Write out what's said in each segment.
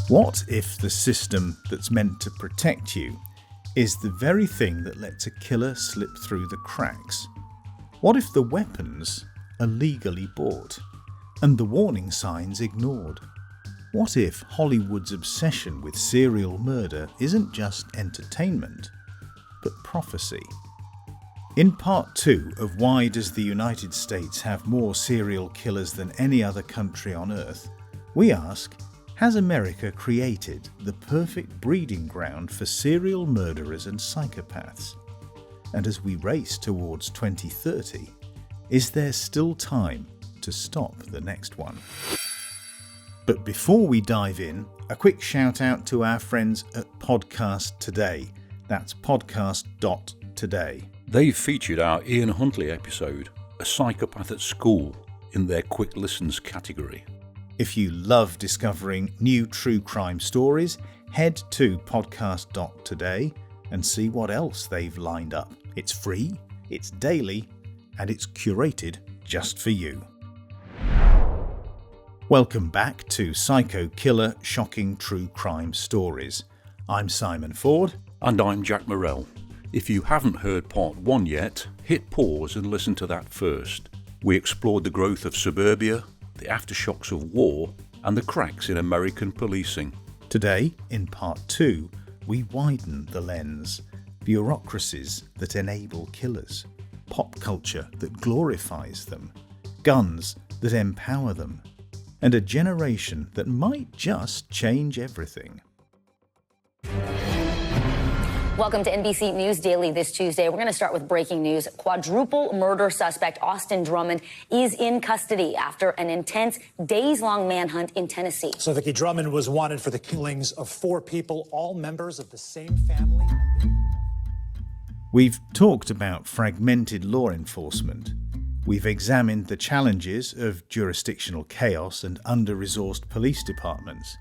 What if the system that's meant to protect you is the very thing that lets a killer slip through the cracks? What if the weapons are legally bought and the warning signs ignored? What if Hollywood's obsession with serial murder isn't just entertainment, but prophecy? In part 2 of Why Does the United States Have More Serial Killers Than Any Other Country on Earth, we ask, has America created the perfect breeding ground for serial murderers and psychopaths? And as we race towards 2030, is there still time to stop the next one? But before we dive in, a quick shout out to our friends at Podcast Today. That's podcast.today. They've featured our Ian Huntley episode, A Psychopath at School, in their Quick Listens category. If you love discovering new true crime stories, head to podcast.today and see what else they've lined up. It's free, it's daily, and it's curated just for you. Welcome back to Psycho Killer Shocking True Crime Stories. I'm Simon Ford. And I'm Jacques Morrell. If you haven't heard part 1 yet, hit pause and listen to that first. We explored the growth of suburbia, the aftershocks of war, and the cracks in American policing. Today, in part 2, we widen the lens. Bureaucracies that enable killers, pop culture that glorifies them, guns that empower them, and a generation that might just change everything. Welcome to NBC News Daily this Tuesday. We're going to start with breaking news. Quadruple murder suspect Austin Drummond is in custody after an intense days-long manhunt in Tennessee. So Vicki Drummond was wanted for the killings of 4 people, all members of the same family. We've talked about fragmented law enforcement. We've examined the challenges of jurisdictional chaos and under-resourced police departments.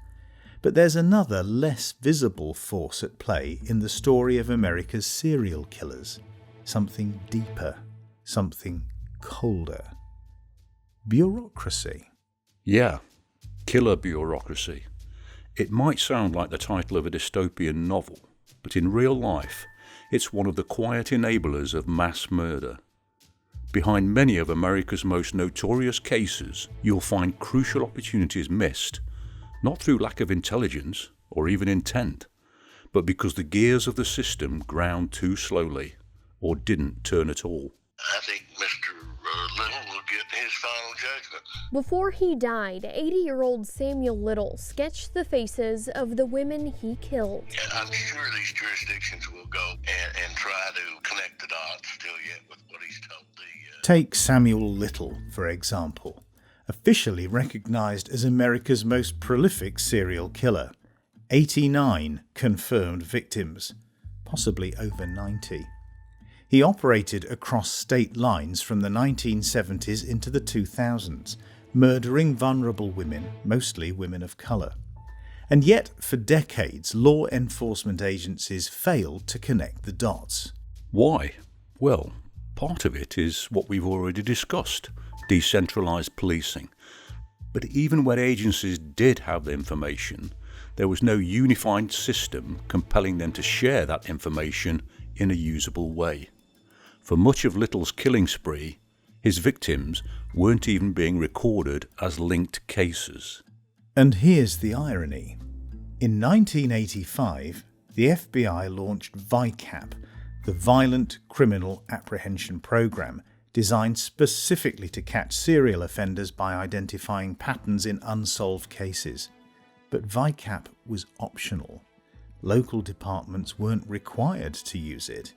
But there's another, less visible force at play in the story of America's serial killers. Something deeper, something colder. Bureaucracy. Yeah, killer bureaucracy. It might sound like the title of a dystopian novel, but in real life, it's one of the quiet enablers of mass murder. Behind many of America's most notorious cases, you'll find crucial opportunities missed, not through lack of intelligence or even intent, but because the gears of the system ground too slowly or didn't turn at all. I think Mr. Little will get his final judgment. Before he died, 80-year-old Samuel Little sketched the faces of the women he killed. And I'm sure these jurisdictions will go and try to connect the dots still yet with what he's told the... Take Samuel Little, for example. Officially recognised as America's most prolific serial killer. 89 confirmed victims, possibly over 90. He operated across state lines from the 1970s into the 2000s, murdering vulnerable women, mostly women of colour. And yet, for decades, law enforcement agencies failed to connect the dots. Why? Well, part of it is what we've already discussed. Decentralised policing. But even when agencies did have the information, there was no unified system compelling them to share that information in a usable way. For much of Little's killing spree, his victims weren't even being recorded as linked cases. And here's the irony. In 1985, the FBI launched VICAP, the Violent Criminal Apprehension Program, designed specifically to catch serial offenders by identifying patterns in unsolved cases. But VICAP was optional. Local departments weren't required to use it.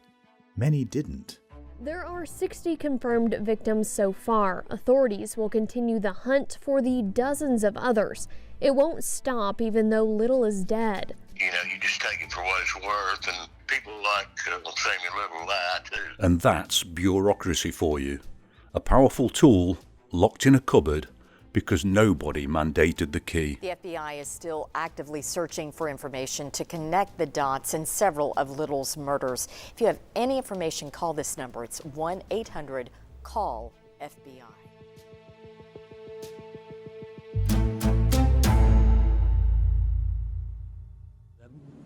Many didn't. There are 60 confirmed victims so far. Authorities will continue the hunt for the dozens of others. It won't stop even though Little is dead. You know, you just take it for what it's worth, and people like Samuel Little lie too. And that's bureaucracy for you. A powerful tool locked in a cupboard because nobody mandated the key. The FBI is still actively searching for information to connect the dots in several of Little's murders. If you have any information, call this number. It's 1-800-CALL-FBI.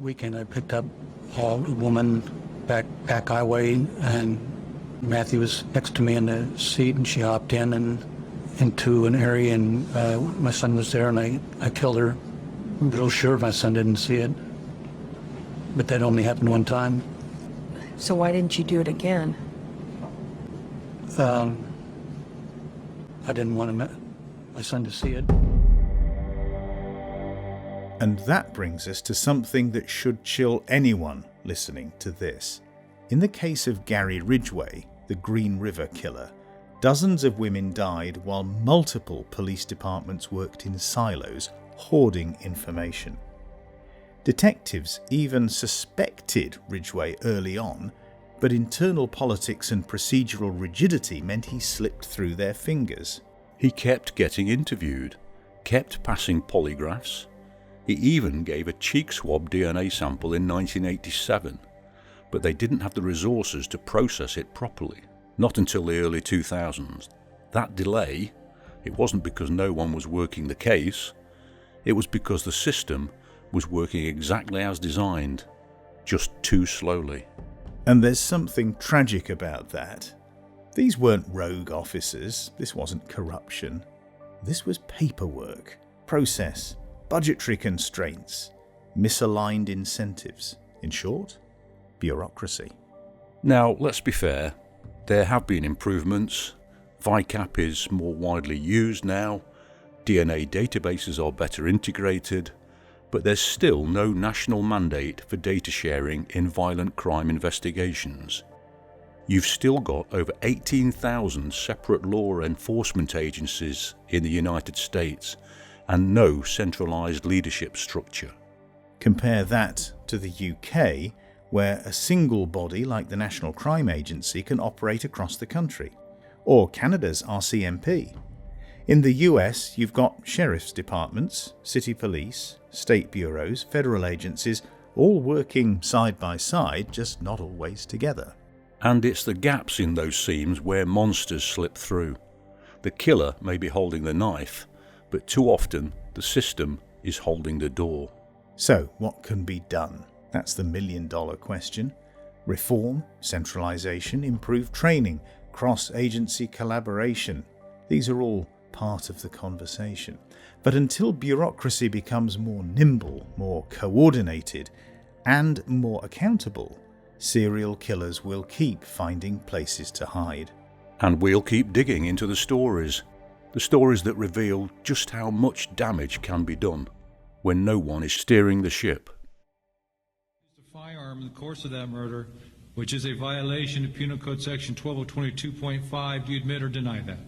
weekend I picked up a woman back highway, and Matthew was next to me in the seat, and she hopped in and into an area, and my son was there, and I killed her. I'm a little sure my son didn't see it, but that only happened one time. So why didn't you do it again? I didn't want my son to see it. And that brings us to something that should chill anyone listening to this. In the case of Gary Ridgway, the Green River killer, dozens of women died while multiple police departments worked in silos, hoarding information. Detectives even suspected Ridgway early on, but internal politics and procedural rigidity meant he slipped through their fingers. He kept getting interviewed, kept passing polygraphs. He even gave a cheek swab DNA sample in 1987, but they didn't have the resources to process it properly. Not until the early 2000s. That delay, it wasn't because no one was working the case, it was because the system was working exactly as designed, just too slowly. And there's something tragic about that. These weren't rogue officers, this wasn't corruption. This was paperwork, process, budgetary constraints, misaligned incentives. In short, bureaucracy. Now, let's be fair. There have been improvements. VICAP is more widely used now. DNA databases are better integrated. But there's still no national mandate for data sharing in violent crime investigations. You've still got over 18,000 separate law enforcement agencies in the United States and no centralised leadership structure. Compare that to the UK, where a single body like the National Crime Agency can operate across the country, or Canada's RCMP. In the US, you've got sheriff's departments, city police, state bureaus, federal agencies, all working side by side, just not always together. And it's the gaps in those seams where monsters slip through. The killer may be holding the knife, but too often the system is holding the door. So, what can be done? That's the million-dollar question. Reform, centralisation, improved training, cross-agency collaboration. These are all part of the conversation. But until bureaucracy becomes more nimble, more coordinated, and more accountable, serial killers will keep finding places to hide. And we'll keep digging into the stories that reveal just how much damage can be done when no one is steering the ship. A firearm in the course of that murder, which is a violation of Penal Code Section 12022.5. Do you admit or deny that?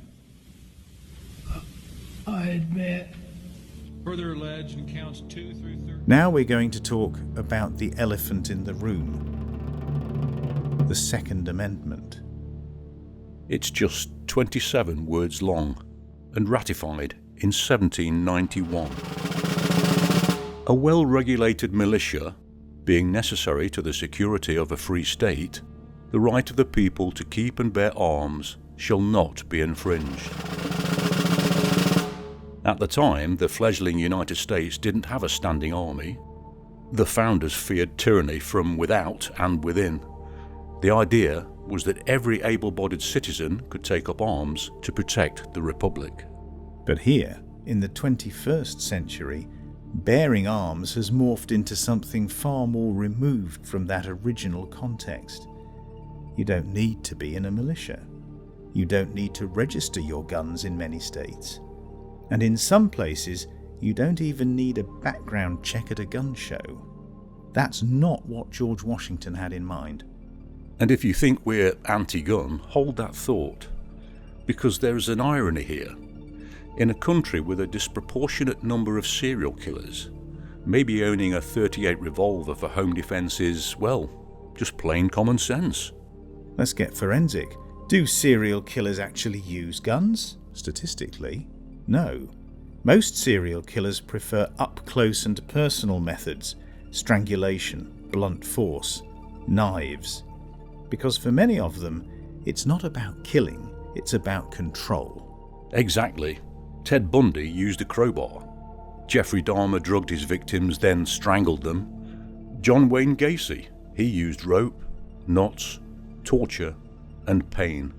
I admit. Further alleged in counts 2 through 30. Now we're going to talk about the elephant in the room, the Second Amendment. It's just 27 words long and ratified in 1791. A well-regulated militia being necessary to the security of a free state, the right of the people to keep and bear arms shall not be infringed. At the time, the fledgling United States didn't have a standing army. The founders feared tyranny from without and within. The idea was that every able-bodied citizen could take up arms to protect the Republic. But here, in the 21st century, bearing arms has morphed into something far more removed from that original context. You don't need to be in a militia. You don't need to register your guns in many states. And in some places, you don't even need a background check at a gun show. That's not what George Washington had in mind. And if you think we're anti-gun, hold that thought. Because there's an irony here. In a country with a disproportionate number of serial killers, maybe owning a .38 revolver for home defence is, well, just plain common sense. Let's get forensic. Do serial killers actually use guns? Statistically, no. Most serial killers prefer up-close and personal methods, strangulation, blunt force, knives. Because for many of them, it's not about killing, it's about control. Exactly. Ted Bundy used a crowbar. Jeffrey Dahmer drugged his victims, then strangled them. John Wayne Gacy, he used rope, knots, torture, and pain.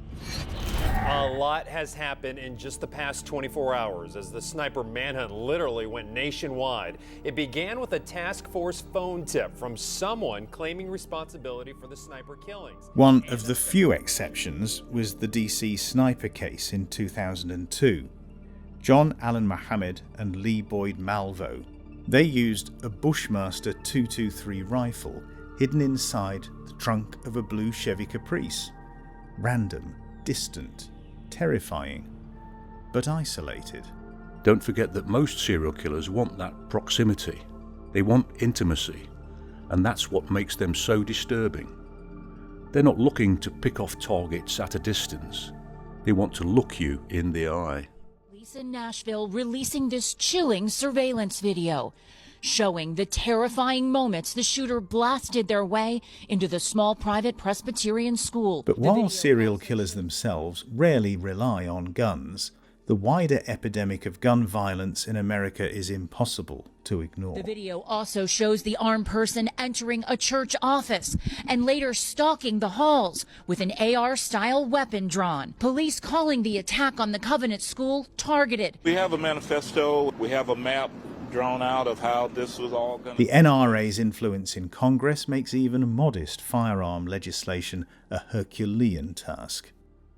A lot has happened in just the past 24 hours as the sniper manhunt literally went nationwide. It began with a task force phone tip from someone claiming responsibility for the sniper killings. One of the few exceptions was the DC sniper case in 2002. John Allen Muhammad and Lee Boyd Malvo, they used a Bushmaster 223 rifle hidden inside the trunk of a blue Chevy Caprice. Random, distant, terrifying, but isolated. Don't forget that most serial killers want that proximity. They want intimacy, and that's what makes them so disturbing. They're not looking to pick off targets at a distance. They want to look you in the eye. Police in Nashville releasing this chilling surveillance video, showing the terrifying moments the shooter blasted their way into the small private Presbyterian school. But while serial killers themselves rarely rely on guns, the wider epidemic of gun violence in America is impossible to ignore. The video also shows the armed person entering a church office and later stalking the halls with an AR-style weapon drawn. Police calling the attack on the Covenant School targeted. We have a manifesto, we have a map drawn out of how this was all going to... The NRA's influence in Congress makes even modest firearm legislation a Herculean task.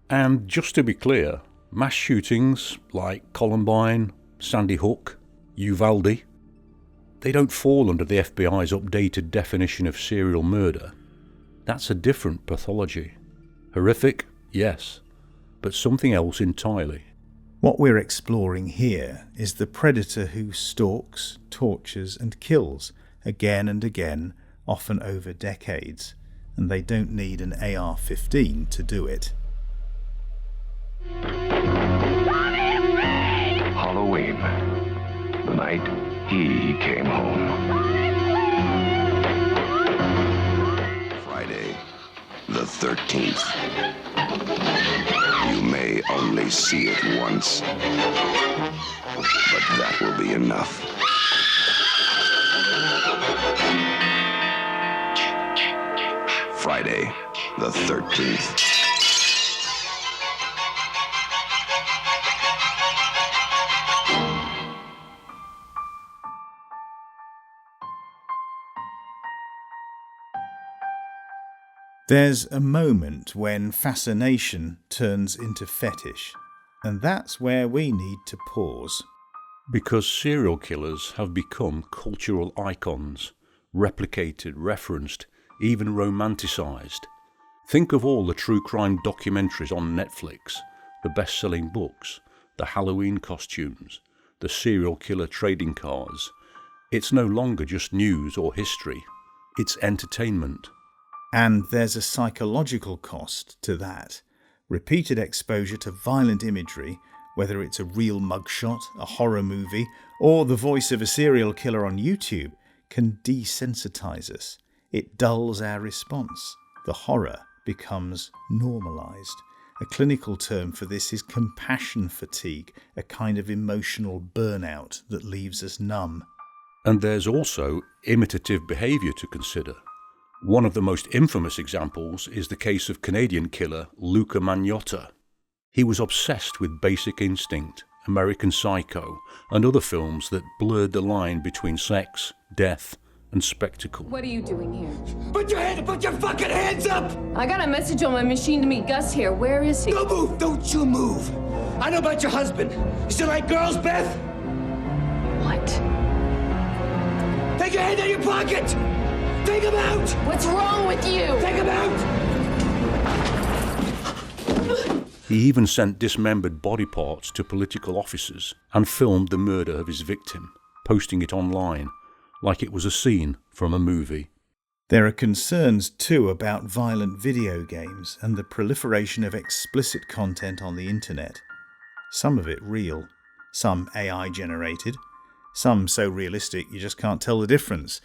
And just to be clear, mass shootings like Columbine, Sandy Hook, Uvalde, they don't fall under the FBI's updated definition of serial murder. That's a different pathology. Horrific, yes, but something else entirely. What we're exploring here is the predator who stalks, tortures and kills again and again, often over decades, and they don't need an AR-15 to do it. Halloween, the night he came home. Friday, the 13th. You may only see it once, but that will be enough. Friday, the 13th. There's a moment when fascination turns into fetish, and that's where we need to pause. Because serial killers have become cultural icons, replicated, referenced, even romanticised. Think of all the true crime documentaries on Netflix, the best-selling books, the Halloween costumes, the serial killer trading cards. It's no longer just news or history, it's entertainment. And there's a psychological cost to that. Repeated exposure to violent imagery, whether it's a real mugshot, a horror movie, or the voice of a serial killer on YouTube, can desensitize us. It dulls our response. The horror becomes normalized. A clinical term for this is compassion fatigue, a kind of emotional burnout that leaves us numb. And there's also imitative behaviour to consider. One of the most infamous examples is the case of Canadian killer Luca Magnotta. He was obsessed with Basic Instinct, American Psycho, and other films that blurred the line between sex, death, and spectacle. What are you doing here? Put your fucking hands up! I got a message on my machine to meet Gus here. Where is he? Don't move! Don't you move! I know about your husband. You still like girls, Beth? What? Take your hand out of your pocket! Take him out! What's wrong with you? Take him out! He even sent dismembered body parts to political officers and filmed the murder of his victim, posting it online like it was a scene from a movie. There are concerns too about violent video games and the proliferation of explicit content on the internet. Some of it real, some AI generated, some so realistic you just can't tell the difference.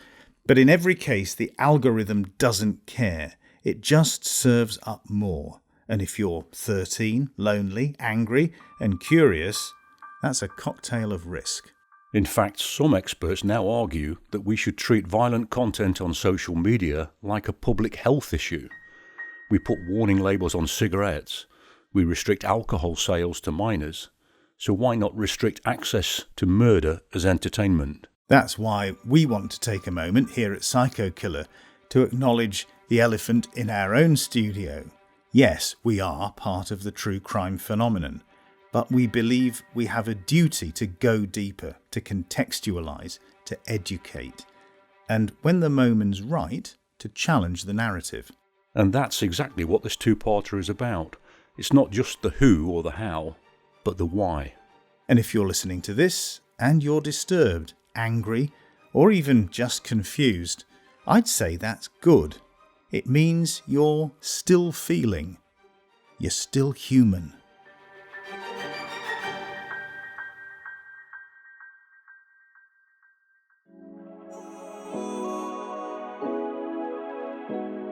But in every case, the algorithm doesn't care. It just serves up more. And if you're 13, lonely, angry, and curious, that's a cocktail of risk. In fact, some experts now argue that we should treat violent content on social media like a public health issue. We put warning labels on cigarettes, we restrict alcohol sales to minors, so why not restrict access to murder as entertainment? That's why we want to take a moment here at Psycho Killer to acknowledge the elephant in our own studio. Yes, we are part of the true crime phenomenon, but we believe we have a duty to go deeper, to contextualise, to educate, and when the moment's right, to challenge the narrative. And that's exactly what this two-parter is about. It's not just the who or the how, but the why. And if you're listening to this and you're disturbed, angry, or even just confused, I'd say that's good. It means you're still feeling. You're still human.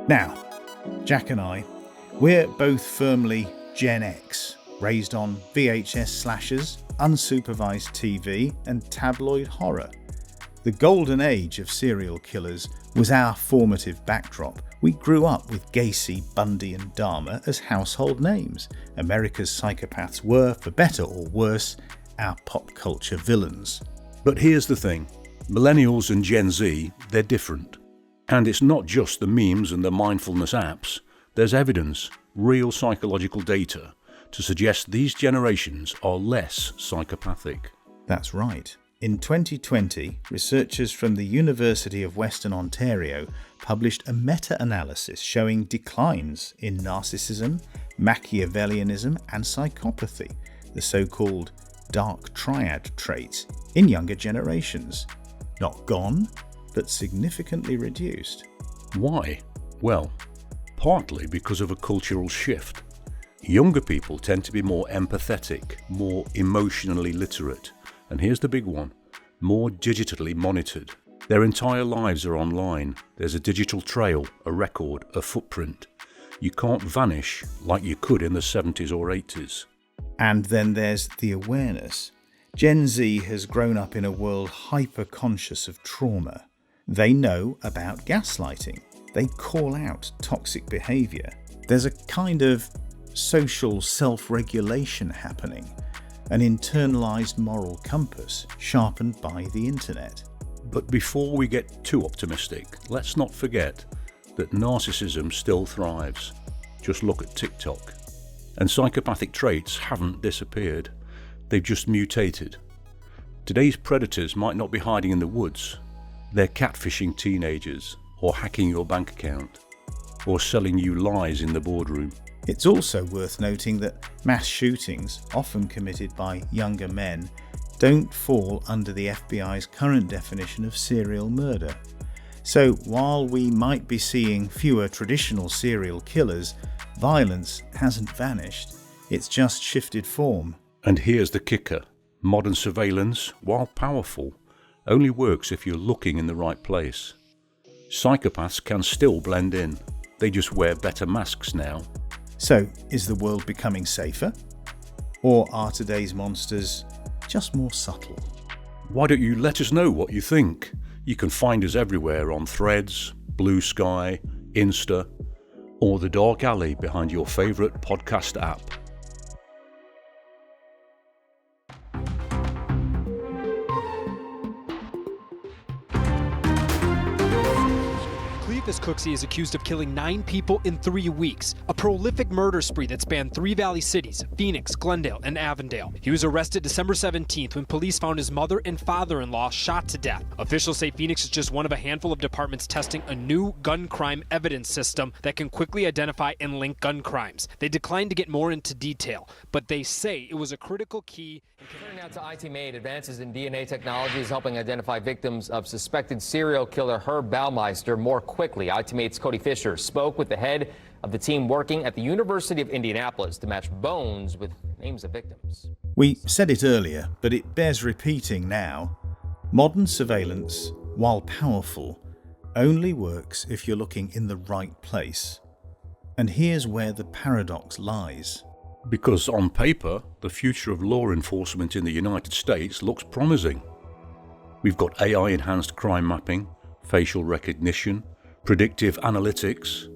Now, Jack and I, we're both firmly Gen X, raised on VHS slashers, unsupervised TV and tabloid horror. The golden age of serial killers was our formative backdrop. We grew up with Gacy, Bundy and Dahmer as household names. America's psychopaths were, for better or worse, our pop culture villains. But here's the thing, Millennials and Gen Z, they're different. And it's not just the memes and the mindfulness apps. There's evidence, real psychological data, to suggest these generations are less psychopathic. That's right. In 2020, researchers from the University of Western Ontario published a meta-analysis showing declines in narcissism, Machiavellianism and psychopathy, the so-called dark triad traits, in younger generations. Not gone, but significantly reduced. Why? Well, partly because of a cultural shift. Younger people tend to be more empathetic, more emotionally literate, and here's the big one, more digitally monitored. Their entire lives are online. There's a digital trail, a record, a footprint. You can't vanish like you could in the 70s or 80s. And then there's the awareness. Gen Z has grown up in a world hyper-conscious of trauma. They know about gaslighting. They call out toxic behaviour. There's a kind of social self-regulation happening, an internalised moral compass sharpened by the internet. But before we get too optimistic, let's not forget that narcissism still thrives. Just look at TikTok. And psychopathic traits haven't disappeared. They've just mutated. Today's predators might not be hiding in the woods. They're catfishing teenagers, or hacking your bank account, or selling you lies in the boardroom. It's also worth noting that mass shootings, often committed by younger men, don't fall under the FBI's current definition of serial murder. So while we might be seeing fewer traditional serial killers, violence hasn't vanished. It's just shifted form. And here's the kicker. Modern surveillance, while powerful, only works if you're looking in the right place. Psychopaths can still blend in. They just wear better masks now. So, is the world becoming safer? Or are today's monsters just more subtle? Why don't you let us know what you think? You can find us everywhere on Threads, Blue Sky, Insta, or the dark alley behind your favourite podcast app. Cleophas Cooksey is accused of killing 9 people in 3 weeks, a prolific murder spree that spanned 3 Valley cities, Phoenix, Glendale, and Avondale. He was arrested December 17th when police found his mother and father-in-law shot to death. Officials say Phoenix is just one of a handful of departments testing a new gun crime evidence system that can quickly identify and link gun crimes. They declined to get more into detail, but they say it was a critical key. Turning now to IT Made, advances in DNA technology is helping identify victims of suspected serial killer Herb Baumeister more quickly. IT Mate's Cody Fisher spoke with the head of the team working at the University of Indianapolis to match bones with names of victims. We said it earlier, but it bears repeating now. Modern surveillance, while powerful, only works if you're looking in the right place. And here's where the paradox lies. Because on paper, the future of law enforcement in the United States looks promising. We've got AI-enhanced crime mapping, facial recognition, predictive analytics,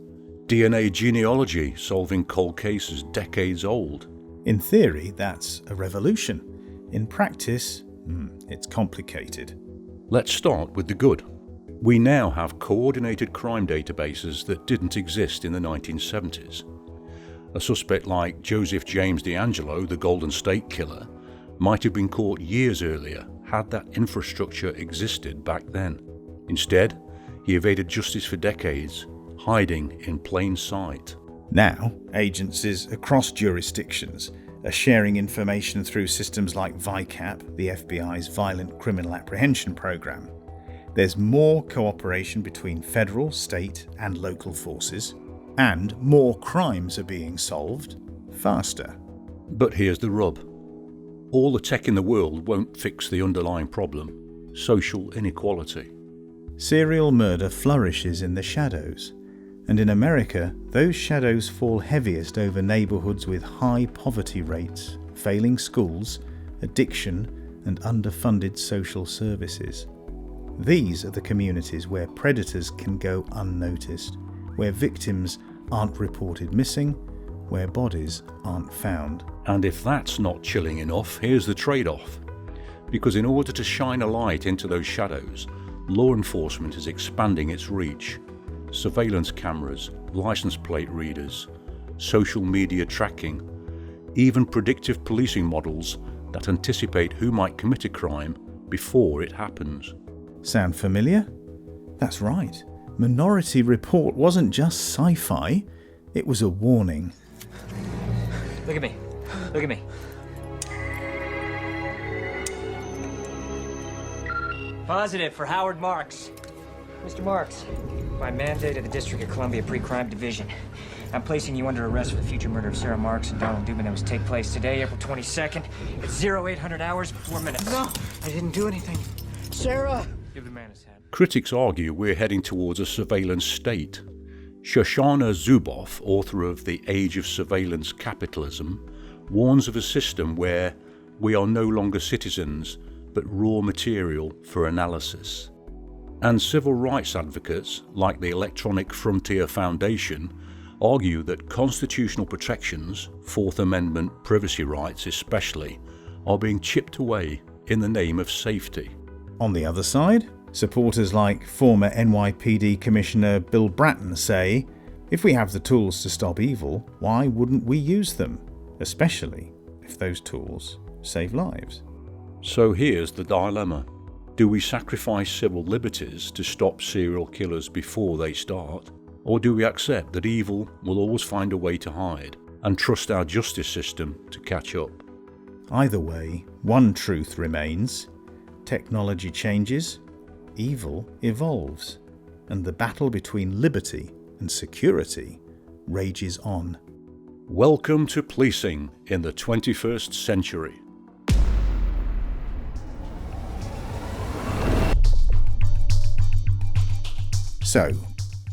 DNA genealogy solving cold cases decades old. In theory, that's a revolution. In practice, it's complicated. Let's start with the good. We now have coordinated crime databases that didn't exist in the 1970s. A suspect like Joseph James DeAngelo, the Golden State Killer, might have been caught years earlier had that infrastructure existed back then. Instead, he evaded justice for decades, hiding in plain sight. Now, agencies across jurisdictions are sharing information through systems like VICAP, the FBI's Violent Criminal Apprehension Program. There's more cooperation between federal, state and local forces, and more crimes are being solved faster. But here's the rub. All the tech in the world won't fix the underlying problem: social inequality. Serial murder flourishes in the shadows, and in America, those shadows fall heaviest over neighbourhoods with high poverty rates, failing schools, addiction, and underfunded social services. These are the communities where predators can go unnoticed, where victims aren't reported missing, where bodies aren't found. And if that's not chilling enough, here's the trade-off. Because in order to shine a light into those shadows, law enforcement is expanding its reach. Surveillance cameras, license plate readers, social media tracking, even predictive policing models that anticipate who might commit a crime before it happens. Sound familiar? That's right. Minority Report wasn't just sci-fi, it was a warning. Look at me. Look at me. Positive for Howard Marks. Mr. Marks, by mandate of the District of Columbia Pre-Crime Division, I'm placing you under arrest for the future murder of Sarah Marks and Donald Dubin that was take place today, April 22nd, at 0800 hours 4 minutes. No, I didn't do anything. Sarah! Give the man his hat. Critics argue we're heading towards a surveillance state. Shoshana Zuboff, author of The Age of Surveillance Capitalism, warns of a system where we are no longer citizens, but raw material for analysis. And civil rights advocates, like the Electronic Frontier Foundation, argue that constitutional protections, Fourth Amendment privacy rights especially, are being chipped away in the name of safety. On the other side, supporters like former NYPD Commissioner Bill Bratton say, if we have the tools to stop evil, why wouldn't we use them? Especially if those tools save lives. So here's the dilemma. Do we sacrifice civil liberties to stop serial killers before they start? Or do we accept that evil will always find a way to hide and trust our justice system to catch up? Either way, one truth remains. Technology changes, evil evolves, and the battle between liberty and security rages on. Welcome to policing in the 21st century. So,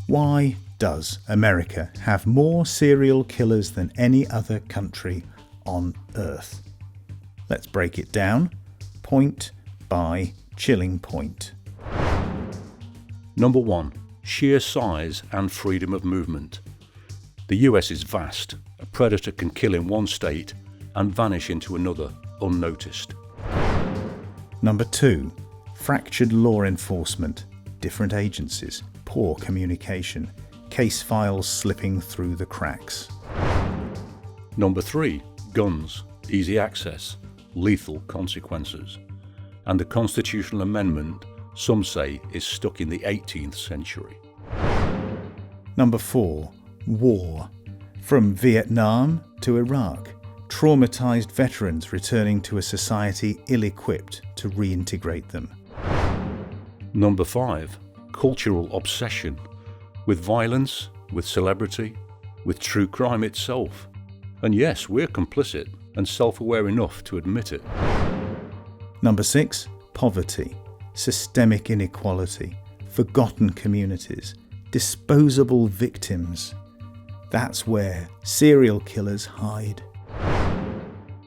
why does America have more serial killers than any other country on Earth? Let's break it down, point by chilling point. Number 1. Sheer size and freedom of movement. The US is vast. A predator can kill in one state and vanish into another unnoticed. Number 2. Fractured law enforcement, different agencies, poor communication, case files slipping through the cracks. Number 3. Guns, easy access, lethal consequences. And the constitutional amendment, some say, is stuck in the 18th century. Number 4. War. From Vietnam to Iraq, traumatized veterans returning to a society ill-equipped to reintegrate them. Number 5. Cultural obsession. With violence, with celebrity, with true crime itself. And yes, we're complicit and self-aware enough to admit it. Number 6. Poverty. Systemic inequality. Forgotten communities. Disposable victims. That's where serial killers hide.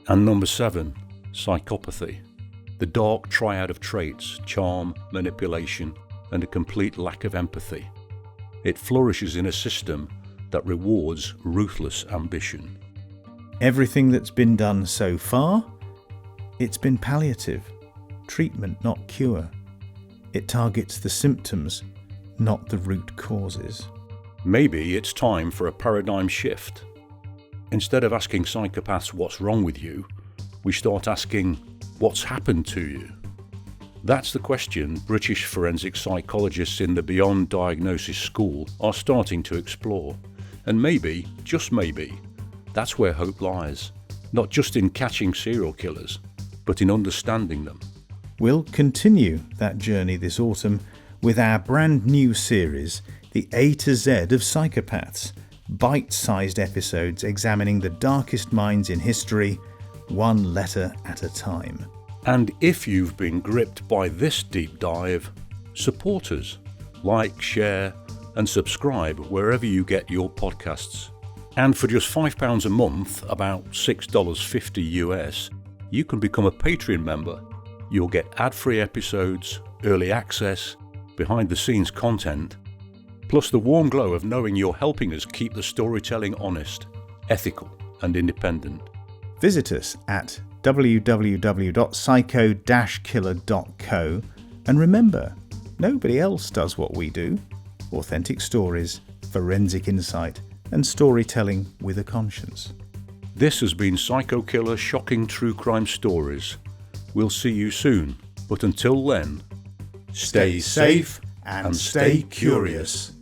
And number 7. Psychopathy. The dark triad of traits, charm, manipulation, and a complete lack of empathy. It flourishes in a system that rewards ruthless ambition. Everything that's been done so far, it's been palliative, treatment not cure. It targets the symptoms, not the root causes. Maybe it's time for a paradigm shift. Instead of asking psychopaths what's wrong with you, we start asking what's happened to you. That's the question British forensic psychologists in the Beyond Diagnosis School are starting to explore. And maybe, just maybe, that's where hope lies. Not just in catching serial killers, but in understanding them. We'll continue that journey this autumn with our brand new series, The A to Z of Psychopaths, bite-sized episodes examining the darkest minds in history, one letter at a time. And if you've been gripped by this deep dive, support us. Like, share, and subscribe wherever you get your podcasts. And for just £5 a month, about $6.50 US, you can become a Patreon member. You'll get ad-free episodes, early access, behind-the-scenes content, plus the warm glow of knowing you're helping us keep the storytelling honest, ethical, and independent. Visit us at www.psycho-killer.co, and remember, nobody else does what we do. Authentic stories, forensic insight, and storytelling with a conscience. This has been Psycho Killer Shocking True Crime Stories. We'll see you soon, but until then, stay safe and stay curious.